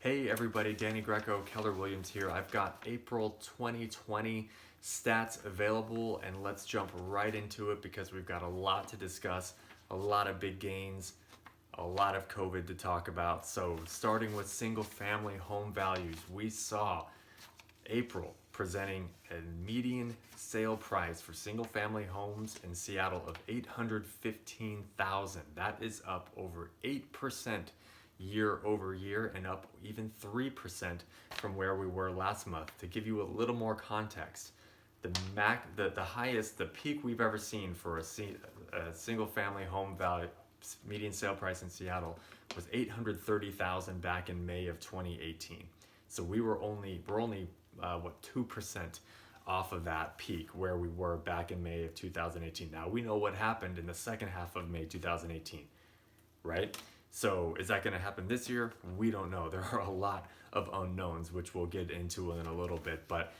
Hey everybody, Danny Greco, Keller Williams here. I've got April 2020 stats available and let's jump right into it because we've got a lot to discuss, a lot of big gains, a lot of COVID to talk about. So starting with single family home values, we saw April presenting a median sale price for single family homes in Seattle of $815,000. That is up over 8% year over year and up even 3% from where we were last month. To give you a little more context, the highest, the peak we've ever seen for a single family home value median sale price in Seattle was $830,000 back in May of 2018. So we're only 2% off of that peak where we were back in May of 2018. Now we know what happened in the second half of May 2018, right? So is that going to happen this year? We don't know. There are a lot of unknowns, which we'll get into in a little bit. But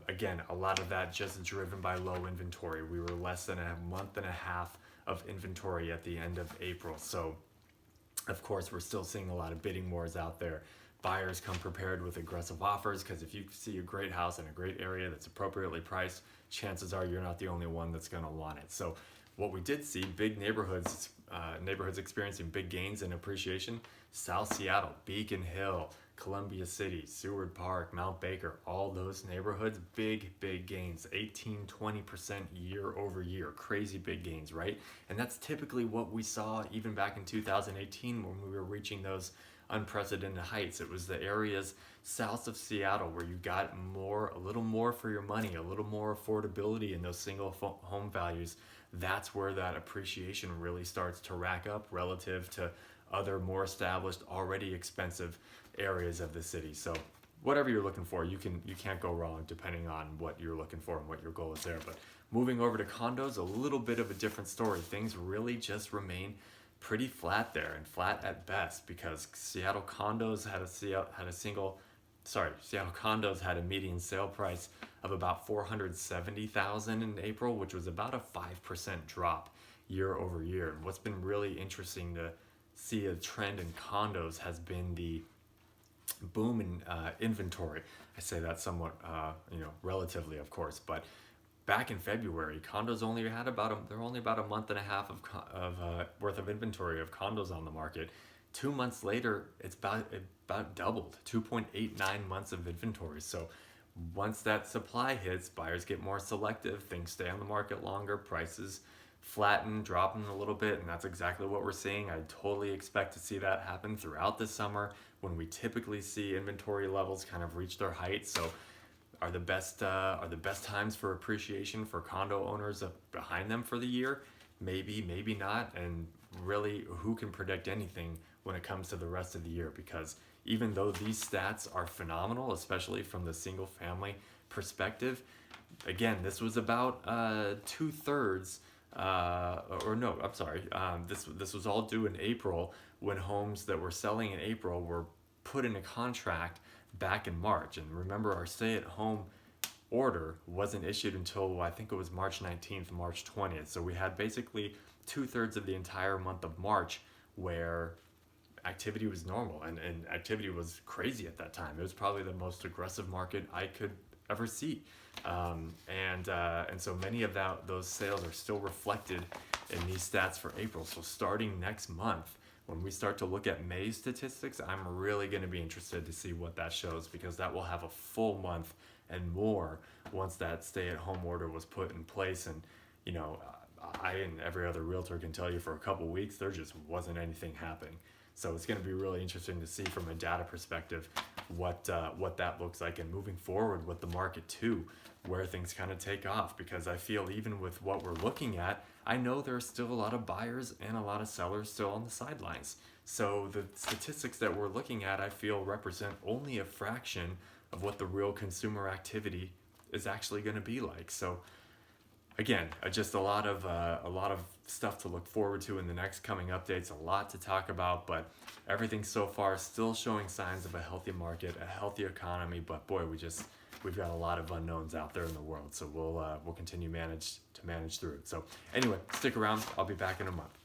again, a lot of that just driven by low inventory. We were less than a month and a half of inventory at the end of April. So of course, we're still seeing a lot of bidding wars out there. Buyers come prepared with aggressive offers because if you see a great house in a great area that's appropriately priced, chances are you're not the only one that's going to want it. So what we did see, big neighborhoods experiencing big gains in appreciation. South Seattle, Beacon Hill, Columbia City, Seward Park, Mount Baker, all those neighborhoods, big gains, 18-20% year over year, crazy big gains, right? And that's typically what we saw even back in 2018 when we were reaching those unprecedented heights. It was the areas south of Seattle where you got a little more for your money, a little more affordability in those single home values. That's where that appreciation really starts to rack up relative to other more established, already expensive areas of the city. So whatever you're looking for, you can't go wrong depending on what you're looking for and what your goal is there. But moving over to condos, a little bit of a different story. Things really just remain pretty flat there, and flat at best, because Seattle condos had a median sale price of about $470,000 in April, which was about a 5% drop year over year. And what's been really interesting to see a trend in condos has been the boom in inventory. I say that somewhat, relatively, of course, but back in February, condos only had about a month and a half of worth of inventory of condos on the market. 2 months later, it's about doubled, 2.89 months of inventory. So once that supply hits, buyers get more selective, things stay on the market longer, prices flatten, dropping a little bit, and that's exactly what we're seeing. I totally expect to see that happen throughout the summer when we typically see inventory levels kind of reach their height. So are the best times for appreciation for condo owners behind them for the year? Maybe not. And really, who can predict anything when it comes to the rest of the year? Because even though these stats are phenomenal, especially from the single family perspective, again, this was about 2/3 this was all due in April, when homes that were selling in April were put in a contract back in March. And remember, our stay-at-home order wasn't issued until I think it was March 19th, March 20th. So we had basically 2/3 of the entire month of March where activity was normal, and activity was crazy at that time. It was probably the most aggressive market I could ever see. And so many of those sales are still reflected in these stats for April. So starting next month, when we start to look at May statistics, I'm really going to be interested to see what that shows, because that will have a full month and more once that stay-at-home order was put in place. And I and every other realtor can tell you, for a couple weeks there just wasn't anything happening. So it's going to be really interesting to see from a data perspective what that looks like, and moving forward with the market too, where things kind of take off. Because I feel even with what we're looking at, I know there's still a lot of buyers and a lot of sellers still on the sidelines. So the statistics that we're looking at, I feel, represent only a fraction of what the real consumer activity is actually going to be like. So again, just a lot of stuff to look forward to in the next coming updates, a lot to talk about, but everything so far still showing signs of a healthy market, a healthy economy. But boy, we've got a lot of unknowns out there in the world, so we'll continue to manage through it. So anyway, stick around. I'll be back in a month.